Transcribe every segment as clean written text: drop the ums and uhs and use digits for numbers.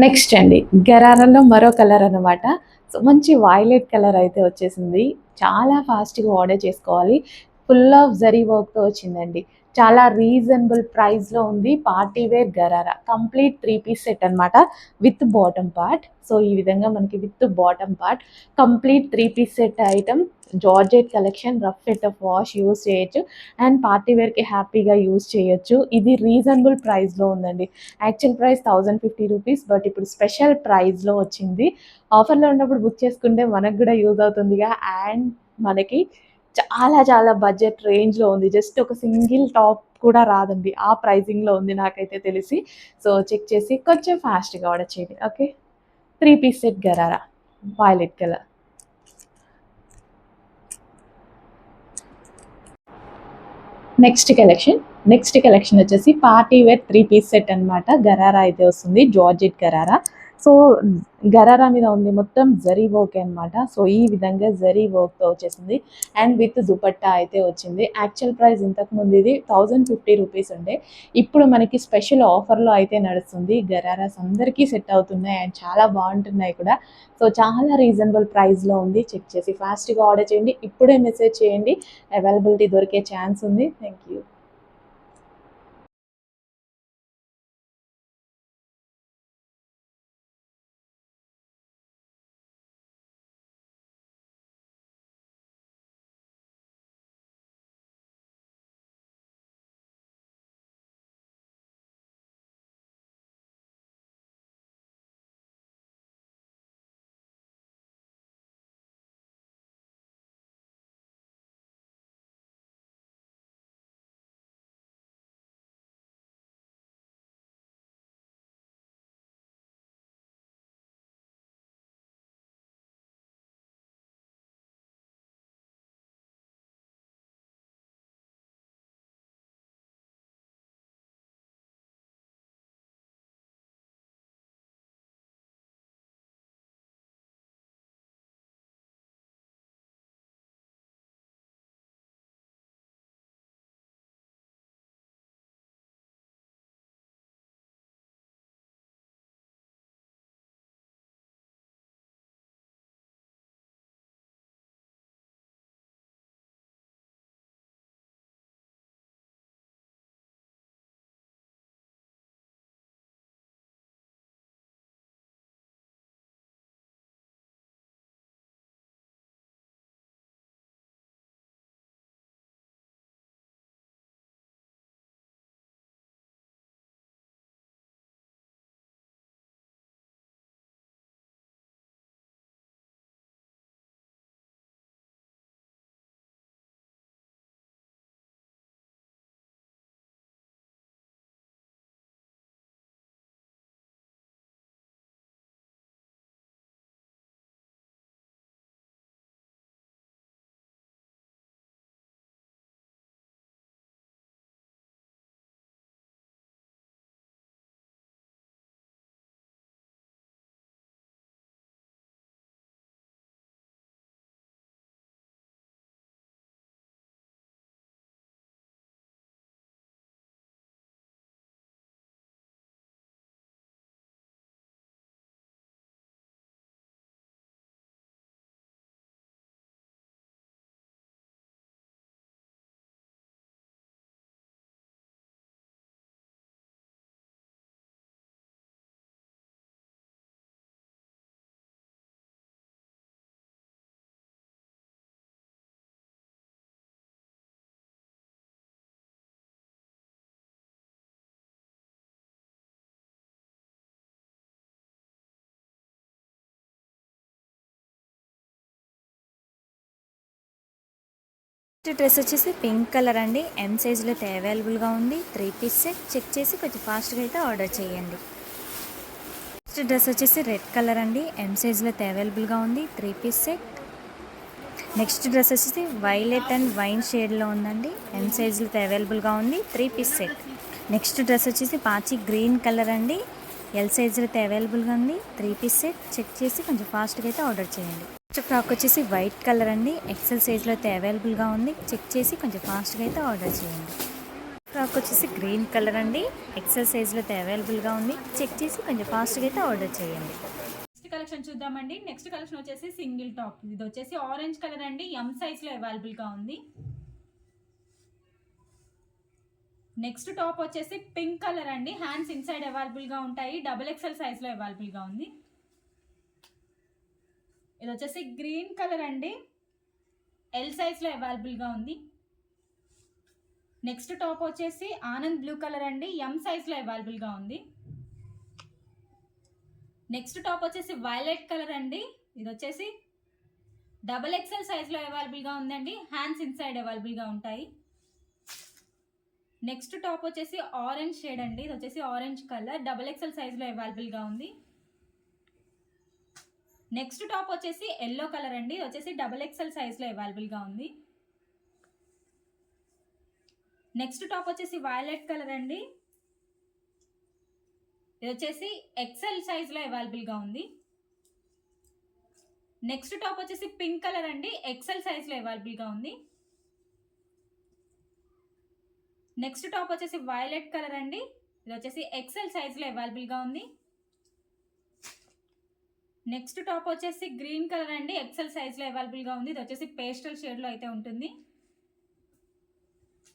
Next అండి గరారాలో మరో colour అనమాట. సో మంచి వైలెట్ కలర్ అయితే వచ్చేసింది. చాలా ఫాస్ట్‌గా ఆర్డర్ చేసుకోవాలి. ఫుల్ ఆఫ్ జరీ వర్క్‌తో వచ్చిందండి. చాలా రీజనబుల్ ప్రైస్‌లో ఉంది. Party wear gharara. Complete 3 piece set అనమాట. With bottom part. సో ఈ విధంగా మనకి with bottom part complete 3 piece set item. Georgette collection, rough and tough wash use చేయొచ్చు. అండ్ పార్టీ వేర్‌కి హ్యాపీగా యూజ్ చేయొచ్చు. ఇది రీజనబుల్ ప్రైస్‌లో ఉందండి. యాక్చువల్ ప్రైస్ 1050 రూపీస్, బట్ ఇప్పుడు స్పెషల్ ప్రైస్‌లో వచ్చింది. ఆఫర్‌లో ఉన్నప్పుడు బుక్ చేసుకుంటే మనకు గూడా యూజ్ అవుతుందిగా. అండ్ మనకి చాలా చాలా బడ్జెట్ రేంజ్‌లో ఉంది. జస్ట్ ఒక సింగిల్ టాప్ కూడా రాదండి. ఆ ప్రైజింగ్‌లో ఉంది నాకైతే తెలిసి. సో చెక్ చేసి కొంచెం ఫాస్ట్‌గా ఆర్డర్ చేయండి. Okay. 3 piece set gharara violet colour. Next collection వచ్చేసి పార్టీ వేర్ 3 పీస్ సెట్ అనమాట. గరారా అయితే వస్తుంది. జార్జెట్ గరారా. సో గరారా మీద ఉంది మొత్తం జరీ వర్క్ అనమాట. సో ఈ విధంగా జరీ వర్క్‌తో వచ్చేసింది. అండ్ విత్ దుపట్టా అయితే వచ్చింది. యాక్చువల్ ప్రైస్ ఇంతకుముందు ఇది 1050 రూపీస్ ఉండే. ఇప్పుడు మనకి స్పెషల్ ఆఫర్‌లో అయితే నడుస్తుంది. గరారాస్ అందరికీ సెట్ అవుతున్నాయి అండ్ చాలా బాగుంటున్నాయి కూడా. సో చాలా రీజనబుల్ ప్రైస్‌లో ఉంది. చెక్ చేసి ఫాస్ట్‌గా ఆర్డర్ చేయండి. ఇప్పుడే మెసేజ్ చేయండి. అవైలబిలిటీ దొరికే ఛాన్స్ ఉంది. Thank you. డ్రెస్ వచ్చేసి పింక్ కలర్ అండి. ఎం సైజ్లో అయితే అవైలబుల్గా ఉంది. 3 పీస్ సెట్. చెక్ చేసి కొంచెం ఫాస్ట్గా అయితే ఆర్డర్ చేయండి. నెక్స్ట్ డ్రెస్ వచ్చేసి రెడ్ కలర్ అండి. ఎం సైజ్లో అయితే అవైలబుల్గా ఉంది. 3 పీస్ సెట్. నెక్స్ట్ డ్రెస్ వచ్చేసి వైలెట్ అండ్ వైన్ షేడ్లో ఉందండి. ఎం సైజ్లో అయితే అవైలబుల్గా ఉంది. 3 పీస్ సెట్. నెక్స్ట్ డ్రెస్ వచ్చేసి పాచి గ్రీన్ కలర్ అండి. ఎల్ సైజ్లో అయితే అవైలబుల్గా ఉంది. 3 పీస్ సెట్. చెక్ చేసి కొంచెం ఫాస్ట్గా అయితే ఆర్డర్ చేయండి. నెక్స్ట్ ఫ్రాక్ వచ్చేసి వైట్ కలర్ అండి. ఎక్సెల్ సైజ్లో అయితే అవైలబుల్గా ఉంది. చెక్ చేసి కొంచెం ఫాస్ట్గా అయితే ఆర్డర్ చేయండి. ఫ్రాక్ వచ్చేసి గ్రీన్ కలర్ అండి, ఎక్సెల్ సైజ్లో అయితే అవైలబుల్గా ఉంది. చెక్ చేసి కొంచెం ఫాస్ట్గా అయితే ఆర్డర్ చేయండి. నెక్స్ట్ కలెక్షన్ చూద్దామండి. నెక్స్ట్ కలెక్షన్ వచ్చేసి సింగిల్ టాప్. ఇది వచ్చేసి ఆరెంజ్ కలర్ అండి, ఎం సైజ్లో అవైలబుల్గా ఉంది. నెక్స్ట్ టాప్ వచ్చేసి పింక్ కలర్ అండి, హ్యాండ్స్ ఇన్సైడ్ అవైలబుల్గా ఉంటాయి. డబుల్ ఎక్సెల్ సైజ్లో అవైలబుల్గా ఉంది. ఇది వచ్చేసి గ్రీన్ కలర్ అండి, ఎల్ సైజ్లో అవైలబుల్గా ఉంది. నెక్స్ట్ టాప్ వచ్చేసి ఆనంద్ బ్లూ కలర్ అండి, ఎం సైజ్లో అవైలబుల్గా ఉంది. నెక్స్ట్ టాప్ వచ్చేసి వైలెట్ కలర్ అండి, ఇది వచ్చేసి డబుల్ ఎక్సెల్ సైజ్లో అవైలబుల్గా ఉందండి. హ్యాండ్స్ ఇన్సైడ్ అవైలబుల్గా ఉంటాయి. నెక్స్ట్ టాప్ వచ్చేసి ఆరెంజ్ షేడ్ అండి, ఇది వచ్చేసి ఆరెంజ్ కలర్, డబుల్ ఎక్సెల్ సైజ్లో అవైలబుల్గా ఉంది. నెక్స్ట్ టాప్ వచ్చేసి ఎల్లో కలర్ అండి, ఇది వచ్చేసి డబుల్ ఎక్సెల్ సైజ్లో అవైలబుల్గా ఉంది. నెక్స్ట్ టాప్ వచ్చేసి వైలెట్ కలర్ అండి, ఇది వచ్చేసి ఎక్సెల్ సైజ్లో అవైలబుల్గా ఉంది. నెక్స్ట్ టాప్ వచ్చేసి పింక్ కలర్ అండి, ఎక్సెల్ సైజ్లో అవైలబుల్గా ఉంది. నెక్స్ట్ టాప్ వచ్చేసి వైలెట్ కలర్ అండి, ఇది వచ్చేసి ఎక్సెల్ సైజ్లో అవైలబుల్గా ఉంది. నెక్స్ట్ టాప్ వచ్చేసి గ్రీన్ కలర్ అండి, ఎక్సెల్ సైజ్లో అవైలబుల్గా ఉంది. ఇది వచ్చేసి పేస్టల్ షేడ్లో అయితే ఉంటుంది.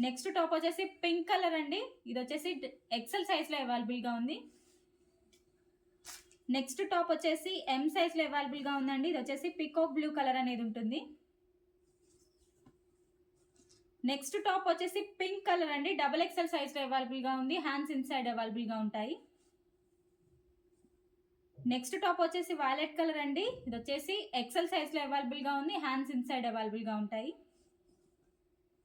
నెక్స్ట్ టాప్ వచ్చేసి పింక్ కలర్ అండి, ఇది వచ్చేసి ఎక్సెల్ సైజ్లో అవైలబుల్గా ఉంది. నెక్స్ట్ టాప్ వచ్చేసి ఎం సైజ్లో అవైలబుల్గా ఉందండి. ఇది వచ్చేసి పికాక్ బ్లూ కలర్ అనేది ఉంటుంది. నెక్స్ట్ టాప్ వచ్చేసి పింక్ కలర్ అండి, డబుల్ ఎక్సెల్ సైజ్లో అవైలబుల్గా ఉంది. హ్యాండ్స్ ఇన్సైడ్ అవైలబుల్గా ఉంటాయి. నెక్స్ట్ టాప్ వచ్చేసి వైలెట్ కలర్ అండి, ఇది వచ్చేసి ఎక్సెల్ సైజ్లో అవైలబుల్గా ఉంది. హ్యాండ్స్ ఇన్సైడ్ అవైలబుల్గా ఉంటాయి.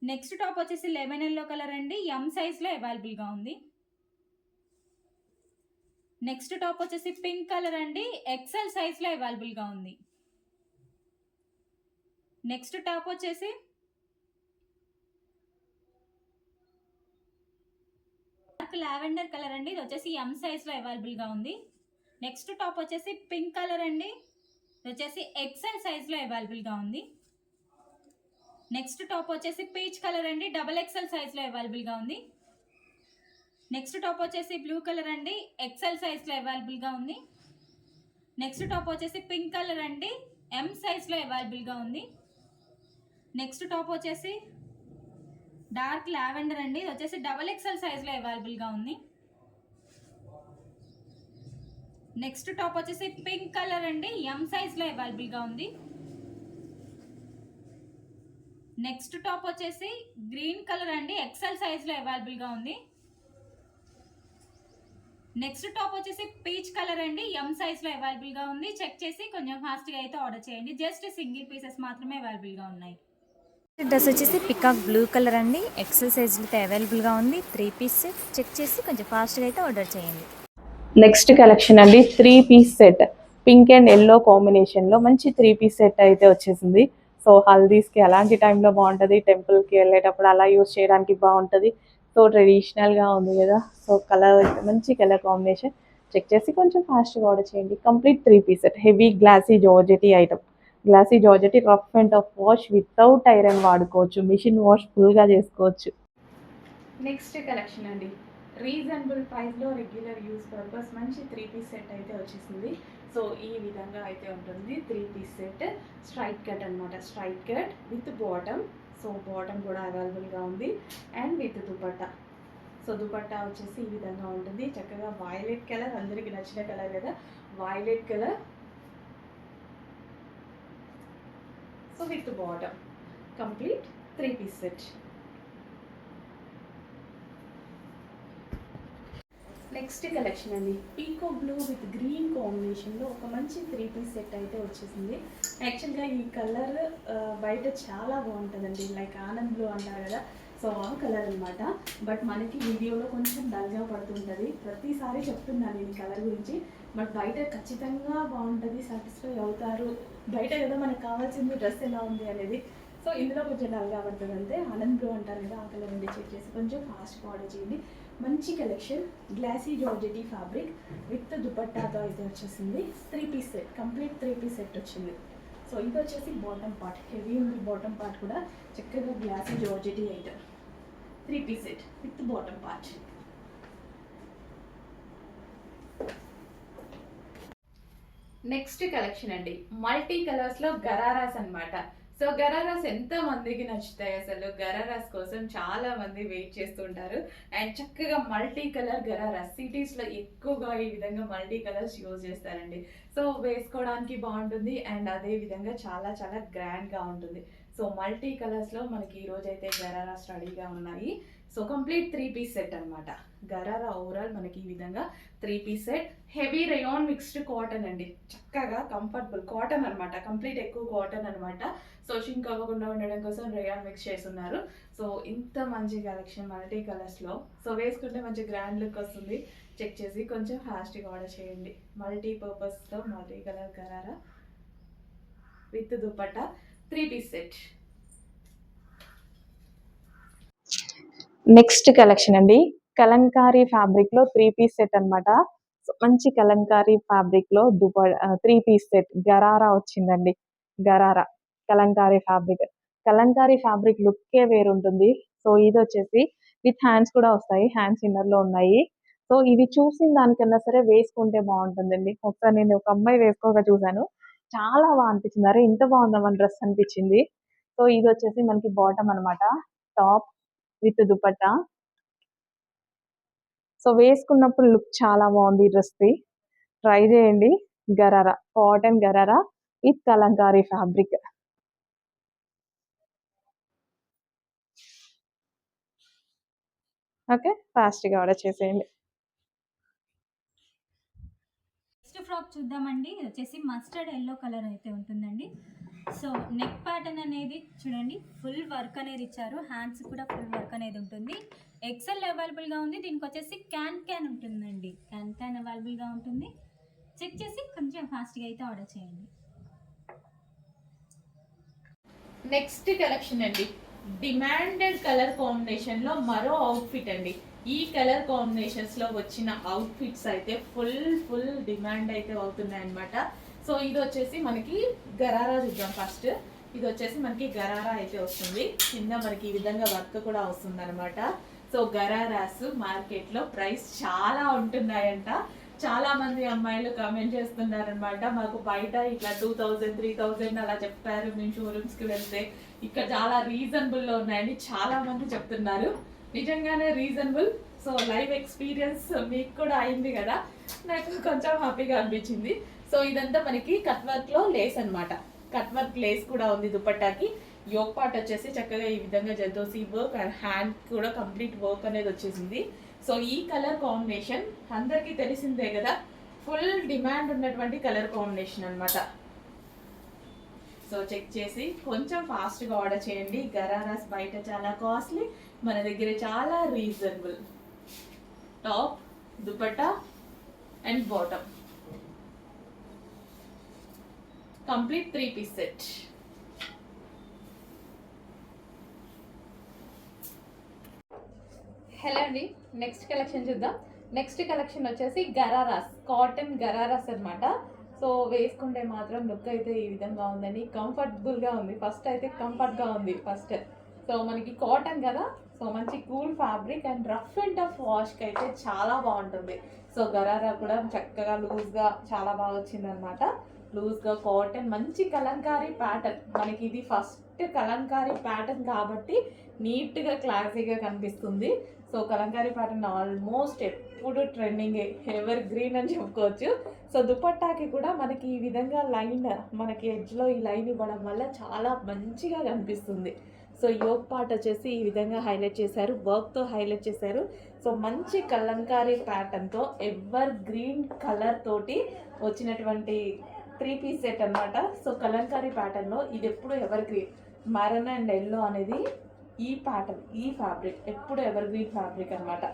నెక్స్ట్ టాప్ వచ్చేసి లెమన్ ఎల్లో కలర్ అండి, ఎం సైజ్లో అవైలబుల్గా ఉంది. నెక్స్ట్ టాప్ వచ్చేసి పింక్ కలర్ అండి, ఎక్సెల్ సైజ్లో అవైలబుల్గా ఉంది. నెక్స్ట్ టాప్ వచ్చేసి లావెండర్ కలర్ అండి, ఇది వచ్చేసి ఎం సైజ్లో అవైలబుల్గా ఉంది. నెక్స్ట్ టాప్ వచ్చేసి పింక్ కలర్ అండి, ఇది వచ్చేసి ఎక్సెల్ సైజ్లో అవైలబుల్గా ఉంది. నెక్స్ట్ టాప్ వచ్చేసి పీచ్ కలర్ అండి, డబుల్ ఎక్సెల్ సైజ్లో అవైలబుల్గా ఉంది. నెక్స్ట్ టాప్ వచ్చేసి బ్లూ కలర్ అండి, ఎక్సెల్ సైజ్లో అవైలబుల్గా ఉంది. నెక్స్ట్ టాప్ వచ్చేసి పింక్ కలర్ అండి, ఎం సైజ్లో అవైలబుల్గా ఉంది. నెక్స్ట్ టాప్ వచ్చేసి డార్క్ లావెండర్ అండి, ఇది వచ్చేసి డబుల్ ఎక్సెల్ సైజ్లో అవైలబుల్గా ఉంది. నెక్స్ట్ టాప్ వచ్చేసి పింక్ కలర్ అండి, ఎం సైజ్లో అవైలబుల్గా ఉంది. నెక్స్ట్ టాప్ వచ్చేసి గ్రీన్ కలర్ అండి, ఎక్సెల్ సైజ్లో అవైలబుల్గా ఉంది. నెక్స్ట్ టాప్ వచ్చేసి పీచ్ కలర్ అండి, ఎం సైజ్లో అవైలబుల్గా ఉంది. చెక్ చేసి కొంచెం ఫాస్ట్గా అయితే ఆర్డర్ చేయండి. జస్ట్ సింగిల్ పీసెస్ మాత్రమే అవైలబుల్గా ఉన్నాయి. డ్రెస్ వచ్చేసి పికాక్ బ్లూ కలర్ అండి, ఎక్సెల్ సైజ్లో అయితే అవైలబుల్గా ఉంది. 3 పీస్ సెట్. చెక్ చేసి కొంచెం ఫాస్ట్గా అయితే ఆర్డర్ చేయండి. నెక్స్ట్ కలెక్షన్ అండి, 3 piece set, pink and yellow కాంబినేషన్లో మంచి 3 పీస్ సెట్ అయితే వచ్చేసింది. సో హల్దీస్కి అలాంటి టైంలో బాగుంటుంది, టెంపుల్కి వెళ్ళేటప్పుడు అలా యూస్ చేయడానికి బాగుంటుంది. సో ట్రెడిషనల్గా ఉంది కదా, సో కలర్ అయితే మంచి కలర్ కాంబినేషన్. చెక్ చేసి కొంచెం ఫాస్ట్గా ఆర్డర్ చేయండి. Complete 3 piece set, heavy glossy georgette item. Glossy georgette, rough and tough wash without iron వాడుకోవచ్చు, మిషన్ వాష్ ఫుల్గా చేసుకోవచ్చు. నెక్స్ట్ కలెక్షన్ అండి, రీజనబుల్ ప్రైస్లో రెగ్యులర్ యూస్ పర్పస్ మంచి 3 పీస్ సెట్ అయితే వచ్చేసింది. సో ఈ విధంగా అయితే ఉంటుంది 3 పీస్ సెట్. స్ట్రైట్ కట్ అనమాట, straight cut with bottom. So bottom కూడా అవైలబుల్గా ఉంది and with dupatta. So dupatta వచ్చేసి ఈ విధంగా ఉంటుంది. చక్కగా వైలెట్ కలర్, అందరికీ నచ్చిన కలర్ కదా, violet colour. So with bottom, complete 3 piece set. Next collection అండి, పీకో బ్లూ విత్ గ్రీన్ కాంబినేషన్లో ఒక మంచి 3 పీస్ సెట్ అయితే వచ్చేసింది. యాక్చువల్గా ఈ కలర్ బయట చాలా బాగుంటుందండి, లైక్ ఆనంద్ బ్లూ అంటారు కదా, సో ఆ కలర్ అనమాట. బట్ మనకి వీడియోలో కొంచెం డల్గా పడుతుంటుంది. ప్రతిసారి చెప్తున్నాను నేను కలర్ గురించి, బట్ బయట ఖచ్చితంగా బాగుంటుంది, సాటిస్ఫై అవుతారు. బయట ఏదో మనకు కావాల్సింది డ్రెస్ ఎలా ఉంది అనేది. సో ఇందులో కొంచెం డల్గా పడుతుంది అంతే. ఆనంద్ బ్లూ అంటారు కదా, ఆ కలర్ నుండి చెక్ చేసి కొంచెం ఫాస్ట్గా ఆర్డర్ చేయండి. మంచి collection, glossy georgette fabric with దుపట్టాతో అయితే వచ్చేసింది. 3 piece set, complete 3 piece set వచ్చింది. సో ఇది వచ్చేసి బాటమ్ పార్ట్, హెవీ ఉంది బాటమ్ పార్ట్ కూడా, చక్కగా glossy georgette item. 3 piece set with bottom part. Next collection అండి, మల్టీ కలర్స్ లో గరారాస్ అన్నమాట. సో గరారాస్ ఎంత మందికి నచ్చుతాయి అసలు. గరారాస్ కోసం చాలా మంది వెయిట్ చేస్తుంటారు. అండ్ చక్కగా మల్టీ కలర్ గరారాస్ సిటీస్ లో ఎక్కువగా ఈ విధంగా మల్టీ కలర్స్ యూజ్ చేస్తారండి. సో వేసుకోవడానికి బాగుంటుంది అండ్ అదే విధంగా చాలా చాలా గ్రాండ్ గా ఉంటుంది. సో మల్టీ కలర్స్ లో మనకి ఈ రోజు అయితే గరారాస్ రెడీగా ఉన్నాయి. సో కంప్లీట్ 3 piece సెట్ అన్నమాట. గరారా ఓవరాల్ మనకి ఈ విధంగా 3 piece set. Heavy rayon mixed cotton అండి, చక్కగా కంఫర్టబుల్ కాటన్ అన్నమాట. కంప్లీట్ ఎక్కువ కాటన్ అన్నమాట. సో షింక్ అవ్వకుండా ఉండడం కోసం రేయాన్ మిక్స్ చేస్తున్నారు. సో ఇంత మంచి కలెక్షన్ మల్టీ కలర్స్ లో. సో వేసుకుంటే మంచి గ్రాండ్ లుక్ వస్తుంది. చెక్ చేసి కొంచెం ఫాస్ట్గా ఆర్డర్ చేయండి. మల్టీ పర్పస్ తో multi colour gharara with dupatta 3 piece set. Next collection అండి, కలంకారీ ఫ్యాబ్రిక్ లో 3 piece సెట్ అన్నమాట. మంచి కలంకారీ ఫ్యాబ్రిక్ లో 3 piece సెట్ గరారా వచ్చిందండి. గరారా కలంకారీ ఫ్యాబ్రిక్. కలంకారీ ఫ్యాబ్రిక్ లుక్కే వేరుంటుంది. సో ఇది వచ్చేసి విత్ హ్యాండ్స్ కూడా వస్తాయి, హ్యాండ్స్ ఇన్నర్ లో ఉన్నాయి. సో ఇది చూసిన దానికన్నా సరే వేసుకుంటే బాగుంటుందండి. ఒకసారి నేను ఒక అమ్మాయి వేసుకోగా చూసాను, చాలా బాగా అనిపించింది. అరే ఇంత బాగుందా మన డ్రెస్ అనిపించింది. సో ఇది వచ్చేసి మనకి బాటమ్ అన్నమాట, టాప్ విత్ దుపట్టా. సో వేసుకున్నప్పుడు లుక్ చాలా బాగుంది ఈ డ్రెస్ ది. ట్రై చేయండి. Gharara cotton gharara with Kalamkari fabric. Okay, ఫాస్ట్గా ఆర్డర్ చేసేయండి. నెక్స్ట్ ఫ్రాక్ చూద్దామండి. ఇది వచ్చేసి మస్టర్డ్ ఎల్లో కలర్ అయితే ఉంటుందండి. సో నెక్ ప్యాటర్న్ అనేది చూడండి, ఫుల్ వర్క్ అనేది ఇచ్చారు. హ్యాండ్స్ కూడా ఫుల్ వర్క్ అనేది ఉంటుంది. ఎక్సెల్ అవైలబుల్గా ఉంది. దీనికి వచ్చేసి క్యాన్ ఉంటుందండి. క్యాన్ అవైలబుల్గా ఉంటుంది. చెక్ చేసి కొంచెం ఫాస్ట్గా అయితే ఆర్డర్ చేయండి. నెక్స్ట్ కలెక్షన్ అండి, డిమాండెడ్ కలర్ కాంబినేషన్ లో మరో అవుట్ఫిట్ అండి. ఈ కలర్ కాంబినేషన్స్ లో వచ్చిన అవుట్ఫిట్స్ అయితే ఫుల్ డిమాండ్ అయితే అవుతున్నాయి అనమాట. సో ఇది వచ్చేసి మనకి గరారా చూద్దాం ఫస్ట్. ఇది వచ్చేసి మనకి గరారా అయితే వస్తుంది. కింద మనకి ఈ విధంగా వర్క్ కూడా వస్తుంది అనమాట. సో గరారాస్ మార్కెట్ లో ప్రైస్ చాలా ఉంటున్నాయంట. చాలా మంది అమ్మాయిలు కామెంట్ చేస్తున్నారనమాట, మాకు బయట ఇట్లా 2000 3000 అలా చెప్పారు, మేము షోరూమ్స్ కి వెళ్తే ఇక్కడ చాలా రీజనబుల్ లో ఉన్నాయని చాలా మంది చెప్తున్నారు. నిజంగానే రీజనబుల్. సో లైవ్ ఎక్స్పీరియన్స్ మీకు కూడా అయింది కదా, నాకు కొంచెం హ్యాపీగా అనిపించింది. సో ఇదంతా మనకి కట్ వర్క్ లో లేస్ అన్నమాట. కట్ వర్క్ లేస్ కూడా ఉంది దుపట్టాకి. యోక్ పార్ట్ వచ్చేసి చక్కగా ఈ విధంగా జర్దోసి వర్క్ అండ్ హ్యాండ్ కూడా కంప్లీట్ వర్క్ అనేది వచ్చేసింది. సో ఈ కలర్ కాంబినేషన్ అందరికీ తెలిసిందే కదా, ఫుల్ డిమాండ్ ఉన్నటువంటి కలర్ కాంబినేషన్ అన్నమాట. సో చెక్ చేసి కొంచెం ఫాస్ట్గా ఆర్డర్ చేయండి. గరారాస్ బయట చాలా కాస్ట్లీ, మన దగ్గర చాలా reasonable. Top, dupatta and bottom complete 3 piece set. Hello అండి, నెక్స్ట్ కలెక్షన్ చూద్దాం. నెక్స్ట్ కలెక్షన్ వచ్చేసి గరారాస్, కాటన్ గరారాస్ అన్నమాట. సో వేసుకుంటే మాత్రం లుక్ అయితే ఈ విధంగా ఉందండి. కంఫర్టబుల్గా ఉంది. ఫస్ట్ అయితే కంఫర్ట్గా ఉంది ఫస్ట్. సో మనకి కాటన్ కదా, సో మంచి cool fabric and rough and tough వాష్కి అయితే చాలా బాగుంటుంది. సో గరారా కూడా చక్కగా లూజ్గా చాలా బాగా వచ్చిందనమాట. లూజ్గా కాటన్ మంచి కలంకారీ ప్యాటర్న్. మనకి ఇది ఫస్ట్ కలంకారీ ప్యాటర్న్ కాబట్టి నీట్గా క్లాసీగా కనిపిస్తుంది. సో కలంకారీ ప్యాటర్న్ ఆల్మోస్ట్ ఎప్పుడు ట్రెండింగ్, ఎవర్ గ్రీన్ అని చెప్పుకోవచ్చు. సో దుపట్టాకి కూడా మనకి ఈ విధంగా లైన్, మనకి ఎడ్జ్లో ఈ లైన్ ఇవ్వడం వల్ల చాలా మంచిగా కనిపిస్తుంది. సో యోక్ పార్ట్ వచ్చేసి ఈ విధంగా హైలైట్ చేశారు, వర్క్తో హైలైట్ చేశారు. సో మంచి కలంకారీ ప్యాటర్న్తో ఎవర్ గ్రీన్ కలర్ తోటి వచ్చినటువంటి 3 piece సెట్ అన్నమాట. సో కలంకారీ ప్యాటర్న్లో ఇది ఎప్పుడు ever green, Maran and yellow అనేది ఈ ప్యాటర్న్, ఈ ఫ్యాబ్రిక్ ఎప్పుడు ఎవర్ గ్రీన్ ఫ్యాబ్రిక్ అనమాట.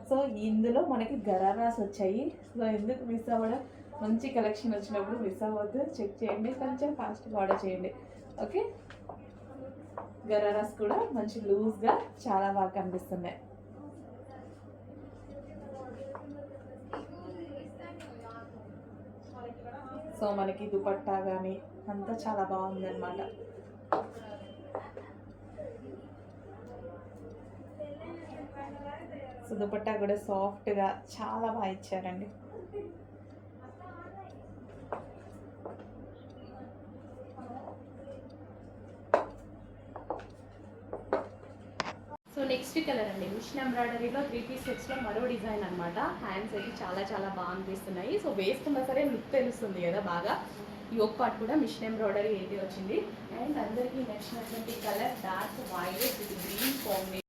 సో ఇందులో మనకి గరారాస్ వచ్చాయి. సో ఎందుకు మిస్ అవ్వడం, మంచి కలెక్షన్ వచ్చినప్పుడు మిస్ అవ్వద్దు. చెక్ చేయండి, కొంచెం ఫాస్ట్గా ఆర్డర్ చేయండి. ఓకే, గరారాస్ కూడా మంచి లూజ్గా చాలా బాగా కనిపిస్తున్నాయి. సో మనకి దుపట్టా కానీ అంతా చాలా బాగుంది అనమాట. సో దుపట్టా కూడా సాఫ్ట్గా చాలా బాగా ఇచ్చారండి. సో నెక్స్ట్ కలర్ అండి, మిషన్ ఎంబ్రాయిడరీలో 3 పీస్ సెట్స్లో మరో డిజైన్ అనమాట. హ్యాండ్స్ అయితే చాలా చాలా బాగా అనిపిస్తున్నాయి. సో వేసుకున్నా సరే లుక్ తెలుస్తుంది కదా బాగా. యోక్ పార్ట్ కూడా మిషన్ ఎంబ్రాయిడరీ అయితే వచ్చింది. అండ్ అందరికీ నచ్చినటువంటి colour dark violet with green combination.